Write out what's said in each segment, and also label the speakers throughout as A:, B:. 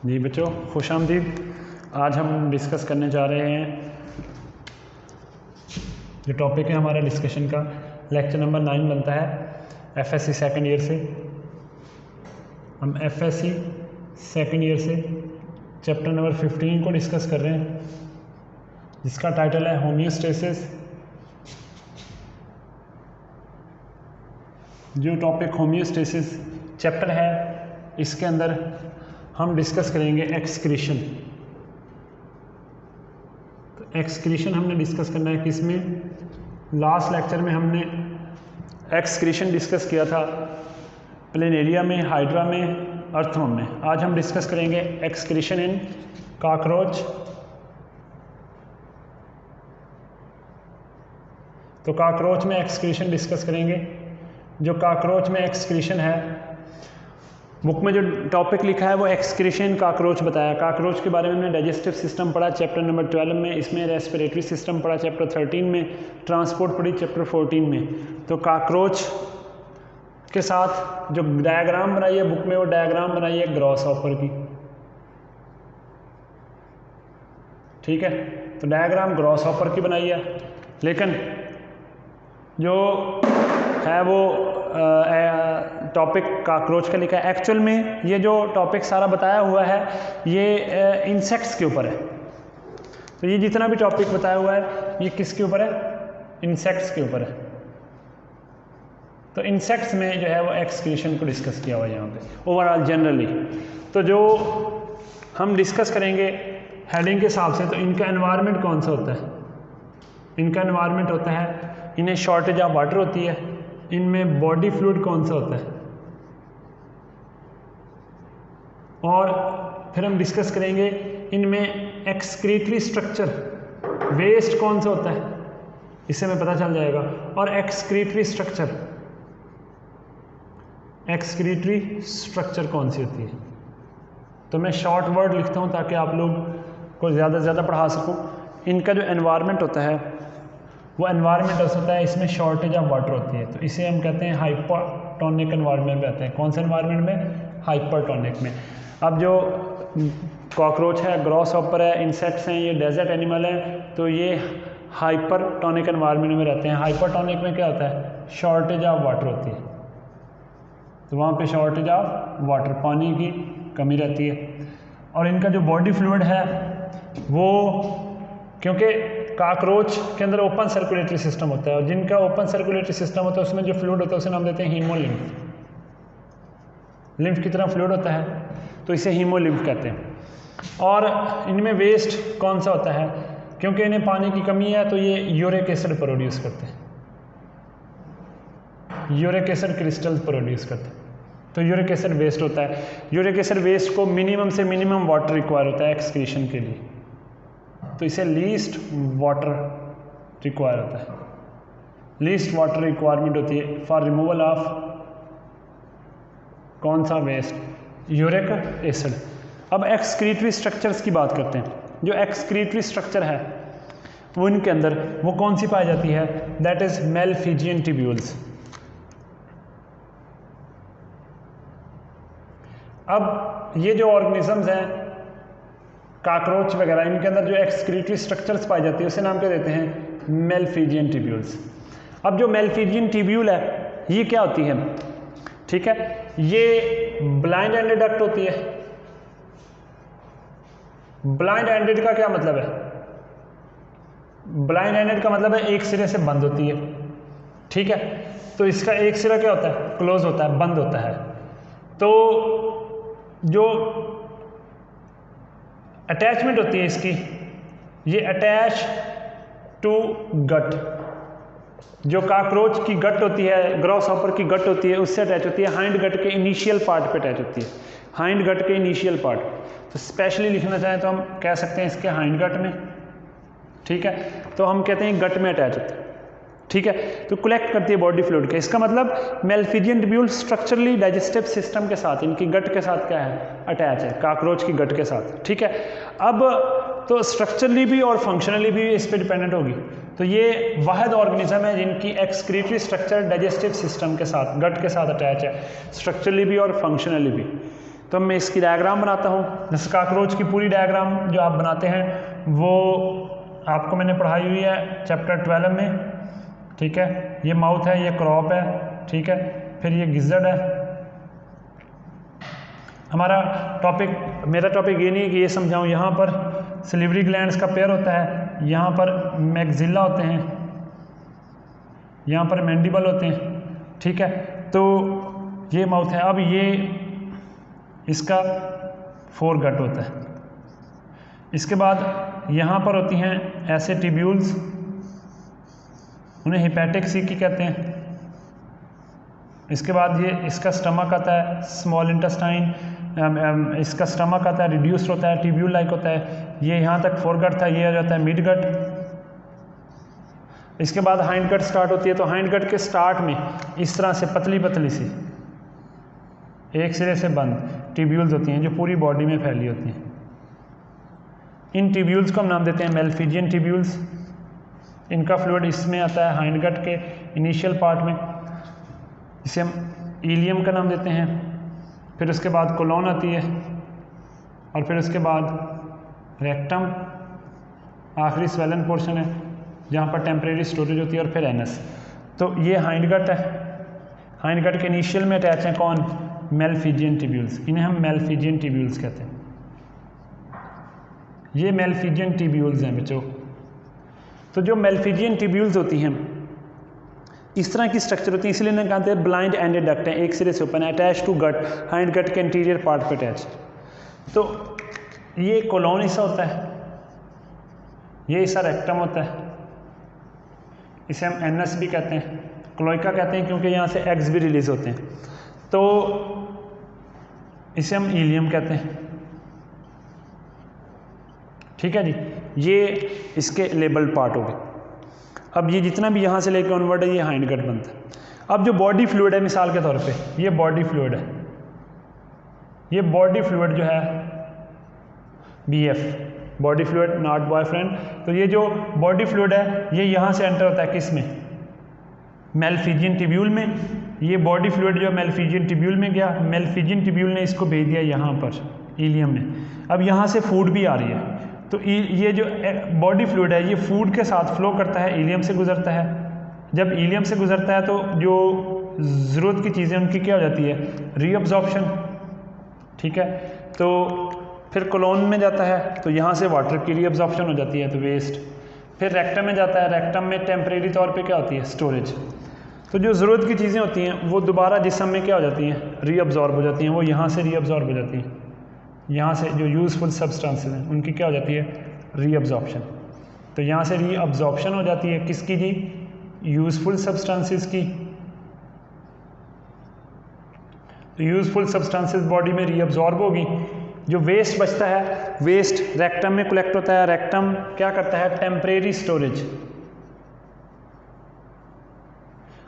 A: जी बच्चों, खुश आमदीद। आज हम डिस्कस करने जा रहे हैं, जो टॉपिक है हमारा डिस्कशन का, लेक्चर नंबर 9 बनता है एफएससी सेकंड ईयर से। हम एफएससी सेकंड ईयर से चैप्टर नंबर 15 को डिस्कस कर रहे हैं, जिसका टाइटल है होमियोस्टेसिस। जो टॉपिक होमियोस्टेसिस चैप्टर है, इसके अंदर हम डिस्कस करेंगे एक्सक्रीशन। तो एक्सक्रीशन हमने डिस्कस करना है किसमें? लास्ट लेक्चर में हमने एक्सक्रीशन डिस्कस किया था प्लेनेरिया में, हाइड्रा में, अर्थवर्म में। आज हम डिस्कस करेंगे एक्सक्रीशन इन कॉकरोच। तो कॉकरोच में एक्सक्रीशन डिस्कस करेंगे। जो कॉकरोच में एक्सक्रीशन है, बुक में जो टॉपिक लिखा है वो एक्सक्रीशन कॉकरोच बताया। कॉकरोच के बारे में हमने डाइजेस्टिव सिस्टम पढ़ा चैप्टर नंबर 12 में, इसमें रेस्पिरेटरी सिस्टम पढ़ा चैप्टर 13 में, ट्रांसपोर्ट पढ़ी चैप्टर 14 में। तो कॉकरोच के साथ जो डायग्राम बनाई है बुक में, वो डायग्राम बनाई है ग्रॉस हॉपर की। ठीक है, तो डायग्राम ग्रॉस हॉपर की बनाई है, लेकिन जो है वो टॉपिक कॉकरोच का लिखा है। एक्चुअल में ये जो टॉपिक सारा बताया हुआ है ये इंसेक्ट्स के ऊपर है। तो ये जितना भी टॉपिक बताया हुआ है ये किसके ऊपर है? इंसेक्ट्स के ऊपर है। तो इंसेक्ट्स में जो है वो एक्सक्रीशन को डिस्कस किया हुआ है यहाँ पे ओवरऑल जनरली। तो जो हम डिस्कस करेंगे हेडिंग के हिसाब से, तो इनका एनवायरनमेंट कौन सा होता है? इनका एनवायरनमेंट होता है, इन्हें शॉर्टेज ऑफ वाटर होती है, इनमें बॉडी फ्लूइड कौन सा होता है, और फिर हम डिस्कस करेंगे इनमें एक्सक्रीटरी स्ट्रक्चर, वेस्ट कौन सा होता है, इससे हमें पता चल जाएगा। और एक्सक्रीटरी स्ट्रक्चर कौन सी होती है। तो मैं शॉर्ट वर्ड लिखता हूँ ताकि आप लोग को ज़्यादा से ज़्यादा पढ़ा सकूँ। इनका जो एनवायरनमेंट होता है वो एनवायरनमेंट होता है, इसमें शॉर्टेज ऑफ वाटर होती है, तो इसे हम कहते हैं हाइपरटोनिक एनवायरनमेंट में आते हैं। कौन से एनवायरनमेंट में? हाइपरटोनिक में। अब जो कॉकरोच है, ग्रॉस हॉपर है, इंसेक्ट्स हैं, ये डेजर्ट एनिमल है, तो ये हाइपरटोनिक एनवायरनमेंट में रहते हैं। हाइपरटोनिक में क्या होता है? शॉर्टेज ऑफ वाटर होती है, तो वहाँ पे शॉर्टेज ऑफ वाटर, पानी की कमी रहती है। और इनका जो बॉडी फ्लूइड है वो, क्योंकि कॉकरोच के अंदर ओपन सर्कुलेटरी सिस्टम होता है, और जिनका ओपन सर्कुलेटरी सिस्टम होता है उसमें जो फ्लूइड होता है उसे नाम देते हैं हीमोलिम्फ। लिम्फ की तरह फ्लूइड होता है, तो इसे हीमोलिम्फ कहते हैं। और इनमें वेस्ट कौन सा होता है? क्योंकि इन्हें पानी की कमी है तो ये यूरिक एसिड प्रोड्यूस करते हैं, यूरिक एसिड क्रिस्टल प्रोड्यूस करते हैं, तो यूरिक एसिड वेस्ट होता है। यूरिक एसिड वेस्ट को मिनिमम से मिनिमम वाटर रिक्वायर होता है एक्सक्रीशन के लिए, तो इसे लीस्ट वाटर रिक्वायर होता है, लीस्ट वाटर रिक्वायरमेंट होती है फॉर रिमूवल ऑफ कौन सा वेस्ट? Uric acid. अब एक्सक्रीटरी स्ट्रक्चर्स की बात करते हैं। जो एक्सक्रीटरी स्ट्रक्चर है वो इनके अंदर वो कौन सी पाई जाती है? That is Malpighian tubules. अब ये जो ऑर्गेनिजम्स हैं कॉकरोच वगैरह, इनके अंदर जो एक्सक्रीटरी स्ट्रक्चर्स पाई जाती है उसे नाम क्या देते हैं? मेलफिजियन ट्यूब्यूल्स। अब जो मेलफिजियन ट्यूब्यूल है ये क्या होती है? ठीक है, ये ब्लाइंड एंडेड डक्ट होती है। ब्लाइंड एंडेड का क्या मतलब है? ब्लाइंड एंडेड का मतलब है एक सिरे से बंद होती है। ठीक है, तो इसका एक सिरा क्या होता है? क्लोज होता है, बंद होता है। तो जो अटैचमेंट होती है इसकी, ये अटैच टू गट। जो कॉकरोच की गट होती है, ग्रॉस हॉपर की गट होती है, उससे अटैच होती है, हाइंड गट के इनिशियल पार्ट पे अटैच होती है, हाइंड गट के इनिशियल पार्ट। तो स्पेशली लिखना चाहें तो हम कह सकते हैं इसके हाइंड गट में। ठीक है, तो हम कहते हैं गट में अटैच होता है। ठीक है, तो कलेक्ट करती है बॉडी फ्लूइड के। इसका मतलब मेलफिजियन ट्यूब्यूल स्ट्रक्चरली डाइजेस्टिव सिस्टम के साथ, इनकी गट के साथ क्या है? अटैच है, कॉकरोच की गट के साथ। ठीक है, अब तो स्ट्रक्चरली भी और फंक्शनली भी इस पर डिपेंडेंट होगी। तो ये वाहिद ऑर्गेनिज्म है जिनकी एक्सक्रीटरी स्ट्रक्चर डाइजेस्टिव सिस्टम के साथ, गट के साथ अटैच है, स्ट्रक्चरली भी और फंक्शनली भी। तो मैं इसकी डायग्राम बनाता हूँ। जैसे काकरोच की पूरी डायग्राम जो आप बनाते हैं वो आपको मैंने पढ़ाई हुई है चैप्टर 12 में, ठीक है। ये माउथ है, ये क्रॉप है, ठीक है, फिर ये गिज़र्ड है। हमारा टॉपिक, मेरा टॉपिक ये नहीं है कि ये समझाऊँ। यहाँ पर सलिवरी ग्लैंड्स का पेयर होता है, यहाँ पर मैक्सिला होते हैं, यहाँ पर मैंडिबल होते हैं, ठीक है। तो ये माउथ है। अब ये इसका फोरगट होता है। इसके बाद यहाँ पर होती हैं ऐसे टिब्यूल्स, उन्हें हिपैटिक सीकी कहते हैं। इसके बाद ये इसका स्टमक आता है, स्मॉल इंटेस्टाइन, इसका स्टमक आता है, रिड्यूस्ड होता है, टिब्यूल लाइक होता है। ये यहाँ तक फोरगट था, ये आ जाता है मिड गट। इसके बाद हाइंड गट स्टार्ट होती है। तो हाइंड गट के स्टार्ट में इस तरह से पतली पतली सी एक सिरे से बंद टिब्यूल्स होती हैं जो पूरी बॉडी में फैली होती हैं। इन टिब्यूल्स को हम नाम देते हैं मेलफिजियन टिब्यूल्स। इनका फ्लूइड इसमें आता है हाइंड गट के इनिशियल पार्ट में, इसे हम इलियम का नाम देते हैं। फिर उसके बाद कोलोन आती है और फिर उसके बाद रेक्टम, आखिरी स्वेलन पोर्शन है जहाँ पर टेम्परेरी स्टोरेज होती है, और फिर एनस। तो ये हाइंड गट है। हाइंड गट के इनिशियल में अटैच हैं कौन? मेलफिजियन टिब्यूल्स। इन्हें हम मेलफिजियन टिब्यूल्स कहते हैं। ये मेलफिजियन टिब्यूल्स हैं बच्चों। तो जो मेलफिजियन टिब्यूल्स होती हैं इस तरह की स्ट्रक्चर होती है, इसलिए इन्हें कहते हैं ब्लाइंड एंडेड डक्ट हैं, एक सिरे से ओपन है, attach to gut, hind gut के इंटीरियर पार्ट पे अटैच। तो ये कोलोन हिस्सा होता है, ये हिस्सा रेक्टम होता है, इसे हम एनस भी कहते हैं, क्लोइका कहते हैं क्योंकि यहाँ से एग्स भी रिलीज होते हैं। तो इसे हम इलियम कहते हैं, ठीक है जी। ये इसके लेबल पार्ट हो गए। अब ये जितना भी यहाँ से लेकर ऑनवर्ड है ये हाइंड गट बनता है। अब जो बॉडी फ्लूइड है, मिसाल के तौर पे ये बॉडी फ्लूइड है, ये बॉडी फ्लूइड जो है BF, body fluid not boyfriend. तो ये जो बॉडी फ्लूइड है ये यहाँ से एंटर होता है किस में? मेलफिजियन टिब्यूल में। ये बॉडी फ्लूइड जो मेलफिजियन टिब्यूल में गया, मेलफिजियन टिब्यूल ने इसको भेज दिया यहाँ पर इलियम में। अब यहाँ से फूड भी आ रही है, तो ये जो बॉडी फ्लूइड है ये फूड के साथ फ्लो करता है, इलियम से गुजरता है। जब इलियम से गुजरता है तो जो ज़रूरत की चीज़ें उनकी क्या हो जाती है? रीअब्जॉर्प्शन, ठीक है। तो फिर कोलोन में जाता है तो यहाँ से वाटर की रीअब्जॉर्प्शन हो जाती है, तो वेस्ट। फिर रेक्टम में जाता है, रेक्टम में टेम्परेरी तौर पे क्या होती है? स्टोरेज। तो जो ज़रूरत की चीज़ें होती हैं वो दोबारा जिस्म में क्या हो जाती हैं? रीअब्जॉर्ब हो जाती हैं। वो यहाँ से रीअब्जॉर्ब हो जाती हैं, यहाँ से जो यूज़फुल सब्सटेंसेस हैं उनकी क्या हो जाती है? रीअब्जॉर्प्शन। तो यहाँ से रीअब्जॉर्प्शन हो जाती है किसकी जी? यूज़फुल सब्सटेंसेस की। तो यूज़फुल सब्सटेंसेस बॉडी में रीअब्जॉर्ब होगी। जो वेस्ट बचता है, वेस्ट रेक्टम में कलेक्ट होता है। रेक्टम क्या करता है? Temporary storage.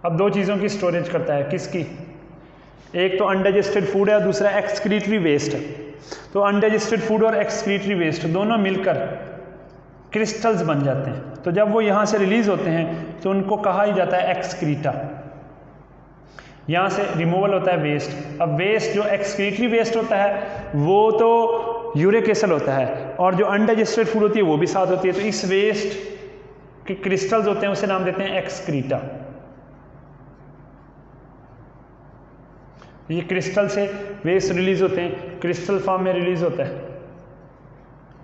A: अब दो चीज़ों की स्टोरेज करता है, किसकी? एक तो अनडाइजेस्टेड फूड है, दूसरा एक्सक्रीटरी वेस्ट है। तो अनडाइजेस्टेड फूड और एक्सक्रीटरी वेस्ट दोनों मिलकर क्रिस्टल्स बन जाते हैं। तो जब वो यहाँ से रिलीज होते हैं तो उनको कहा ही जाता है एक्सक्रीटा। यहाँ से रिमूवल होता है वेस्ट। अब वेस्ट जो एक्सक्रीटरी वेस्ट होता है वो तो यूरिक एसिड होता है, और जो अनडाइजेस्टेड फूड होती है वो भी साथ होती है। तो इस वेस्ट के क्रिस्टल्स होते हैं, उसे नाम देते हैं एक्सक्रीटा। ये क्रिस्टल से वेस्ट रिलीज होते हैं, क्रिस्टल फॉर्म में रिलीज होता है,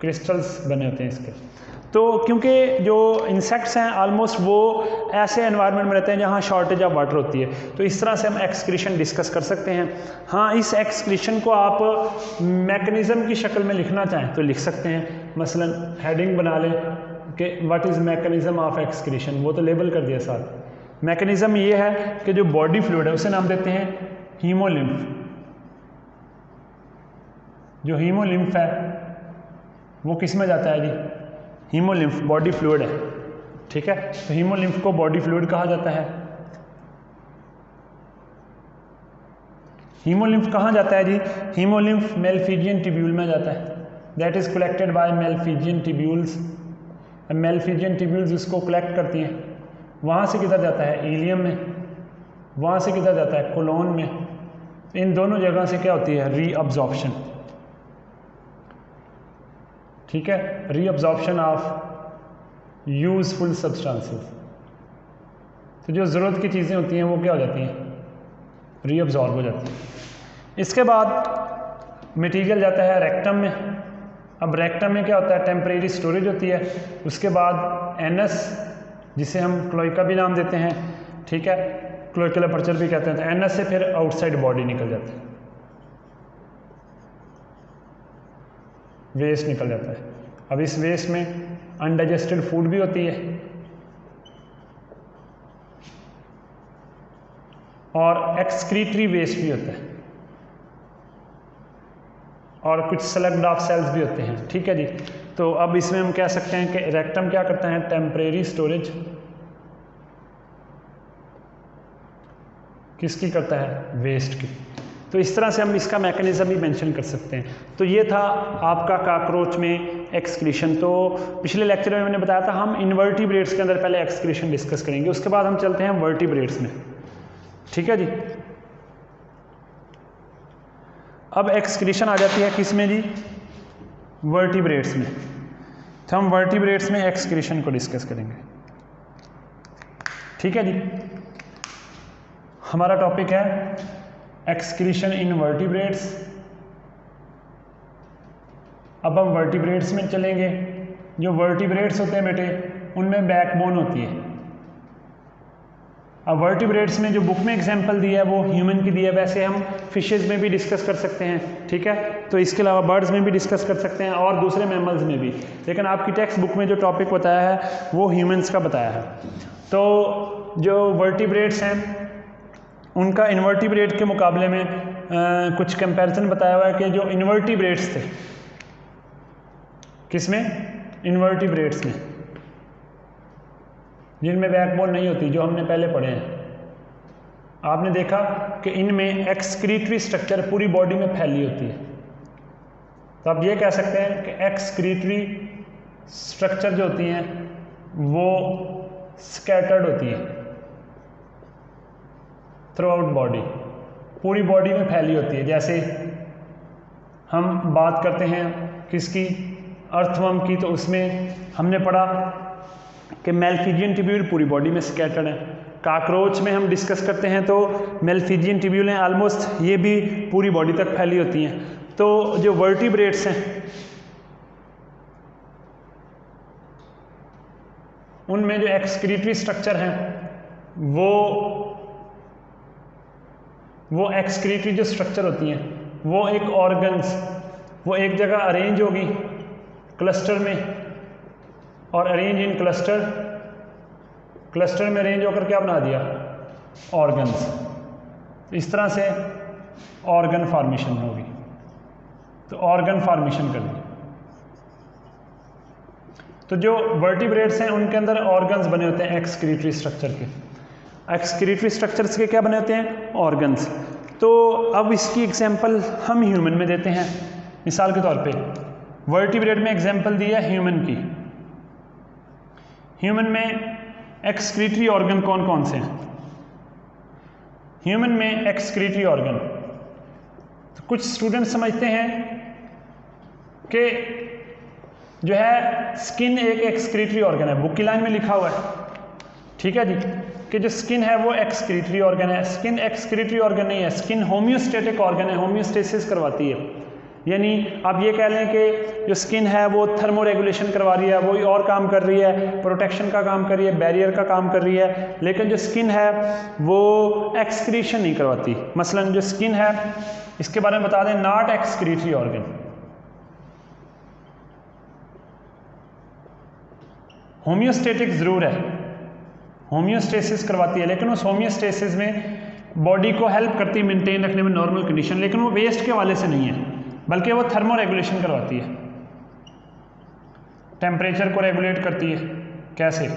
A: क्रिस्टल्स बने होते हैं इसके। तो क्योंकि जो इंसेक्ट्स हैं ऑलमोस्ट वो ऐसे एनवायरनमेंट में रहते हैं जहाँ शॉर्टेज ऑफ वाटर होती है, तो इस तरह से हम एक्सक्रीशन डिस्कस कर सकते हैं। हाँ, इस एक्सक्रीशन को आप मैकेनिज्म की शक्ल में लिखना चाहें तो लिख सकते हैं। मसलन हेडिंग बना लें कि what is mechanism of excretion, वो तो लेबल कर दिया साथ। मैकेनिज्म ये है कि जो बॉडी फ्लूइड है उसे नाम देते हैं हीमोलिम्फ। जो हीमोलिम्फ है वो किस में जाता है जी? हीमोलिम्फ बॉडी फ्लूइड है, ठीक है। तो हीमोलिम्फ को बॉडी फ्लूइड कहा जाता है। हीमोलिम्फ कहाँ जाता है जी? हीमोलिम्फ मेलफिजियन टिब्यूल में जाता है। That is collected by Malpighian tubules. Malpighian tubules इसको कलेक्ट करती हैं। वहाँ से किधर जाता है? इलियम में। वहाँ से किधर जाता है? कोलोन में। इन दोनों जगह से क्या होती है, रीअब्जॉर्प्शन। ठीक है, रीअब्जॉर्प्शन ऑफ यूजफुल सब्सटेंसेस। तो जो ज़रूरत की चीज़ें होती हैं वो क्या हो जाती हैं, रीअब्जॉर्ब हो जाती हैं। इसके बाद मटेरियल जाता है रेक्टम में। अब रेक्टम में क्या होता है, टेम्परेरी स्टोरेज होती है। उसके बाद एनस, जिसे हम क्लोइका भी नाम देते हैं, ठीक है, क्लोइकल अपर्चर भी कहते हैं। तो एनस से फिर आउटसाइड बॉडी निकल जाती है, वेस्ट निकल जाता है। अब इस वेस्ट में अनडाइजेस्टेड फूड भी होती है और एक्सक्रीटरी वेस्ट भी होता है और कुछ स्लग्ड ऑफ सेल्स भी होते हैं। ठीक है जी। तो अब इसमें हम कह सकते हैं कि रेक्टम क्या करता है, टेम्परेरी स्टोरेज किसकी करता है, वेस्ट की। तो इस तरह से हम इसका मैकेनिज्म भी मेंशन कर सकते हैं। तो ये था आपका कॉकरोच में एक्सक्रीशन। तो पिछले लेक्चर में मैंने बताया था हम इनवर्टिब्रेट्स के अंदर पहले एक्सक्रीशन डिस्कस करेंगे, उसके बाद हम चलते हैं वर्टिब्रेट्स में। ठीक है जी। अब एक्सक्रीशन आ जाती है किस में जी, वर्टिब्रेट्स में। तो हम वर्टिब्रेट्स में एक्सक्रीशन को डिस्कस करेंगे। ठीक है जी। हमारा टॉपिक है एक्सक्रीशन इन वर्टिब्रेट्स। अब हम वर्टिब्रेट्स में चलेंगे। जो वर्टिब्रेट्स होते हैं बेटे, उनमें बैकबोन होती है। अब वर्टिब्रेट्स में जो बुक में एग्जांपल दिया है वो ह्यूमन की दी है, वैसे हम फिशेज में भी डिस्कस कर सकते हैं। ठीक है, तो इसके अलावा बर्ड्स में भी डिस्कस कर सकते हैं और दूसरे मैमल्स में भी, लेकिन आपकी टेक्स्ट बुक में जो टॉपिक बताया है वो ह्यूमंस का बताया है। तो जो वर्टिब्रेट्स हैं उनका इनवर्टिब्रेट के मुकाबले में कुछ कंपैरिजन बताया हुआ है कि जो इनवर्टिब्रेट्स थे, किसमें, इनवर्टिब्रेट्स में, जिनमें बैकबोन नहीं होती, जो हमने पहले पढ़े हैं, आपने देखा कि इनमें एक्सक्रीटरी स्ट्रक्चर पूरी बॉडी में फैली होती है। तो आप ये कह सकते हैं कि एक्सक्रीटरी स्ट्रक्चर जो होती हैं वो स्कैटर्ड होती हैं थ्रू आउट बॉडी, पूरी बॉडी में फैली होती है। जैसे हम बात करते हैं किसकी, अर्थवर्म की, तो उसमें हमने पढ़ा कि मेलफिजियन ट्यूब्यूल पूरी बॉडी में स्कैटर्ड है। कॉकरोच में हम डिस्कस करते हैं तो मेलफिजियन ट्यूब्यूल हैं ऑलमोस्ट, ये भी पूरी बॉडी तक फैली होती हैं। तो जो वर्टिब्रेट्स हैं उनमें जो एक्सक्रीटरी स्ट्रक्चर हैं वो एक्सक्रीटरी जो स्ट्रक्चर होती हैं वो एक ऑर्गन्स, वो एक जगह अरेंज होगी क्लस्टर में, और अरेंज इन क्लस्टर, क्लस्टर में अरेंज होकर क्या बना दिया, ऑर्गन्स। इस तरह से ऑर्गन फॉर्मेशन होगी। तो ऑर्गन फॉर्मेशन कर दी। तो जो वर्टिब्रेट्स हैं उनके अंदर ऑर्गन्स बने होते हैं एक्सक्रीटरी स्ट्रक्चर के। एक्सक्रीटरी स्ट्रक्चर्स के क्या बने होते हैं, ऑर्गन्स। तो अब इसकी एग्जांपल हम ह्यूमन में देते हैं। मिसाल के तौर पे वर्टिब्रेट में एग्जांपल दी है ह्यूमन की। ह्यूमन में एक्सक्रीटरी ऑर्गन कौन कौन से हैं, ह्यूमन में एक्सक्रीटरी ऑर्गन, तो कुछ स्टूडेंट समझते हैं कि जो है स्किन एक एक्सक्रीटरी ऑर्गन है, बुक की लाइन में लिखा हुआ है। ठीक है जी, कि जो स्किन है वो एक्सक्रीटरी ऑर्गन है। स्किन एक्सक्रीटरी ऑर्गन नहीं है, स्किन होम्योस्टेटिक ऑर्गन है, होम्योस्टेसिस करवाती है। यानी आप ये कह लें कि जो स्किन है वो थर्मो रेगुलेशन करवा रही है, वो और काम कर रही है, प्रोटेक्शन का काम कर रही है, बैरियर का काम कर रही है, लेकिन जो स्किन है वो एक्सक्रीशन नहीं करवाती। मसलन जो स्किन है, इसके बारे में बता दें, नॉट एक्सक्रीटरी ऑर्गन। होम्योस्टेटिक ज़रूर है, होम्योस्टेसिस करवाती है, लेकिन उस होम्योस्टेसिस में बॉडी को हेल्प करती है मेंटेन रखने में नॉर्मल कंडीशन, लेकिन वो वेस्ट के हवाले से नहीं है, बल्कि वो थर्मो रेगुलेशन करवाती है, टेम्परेचर को रेगुलेट करती है। कैसे?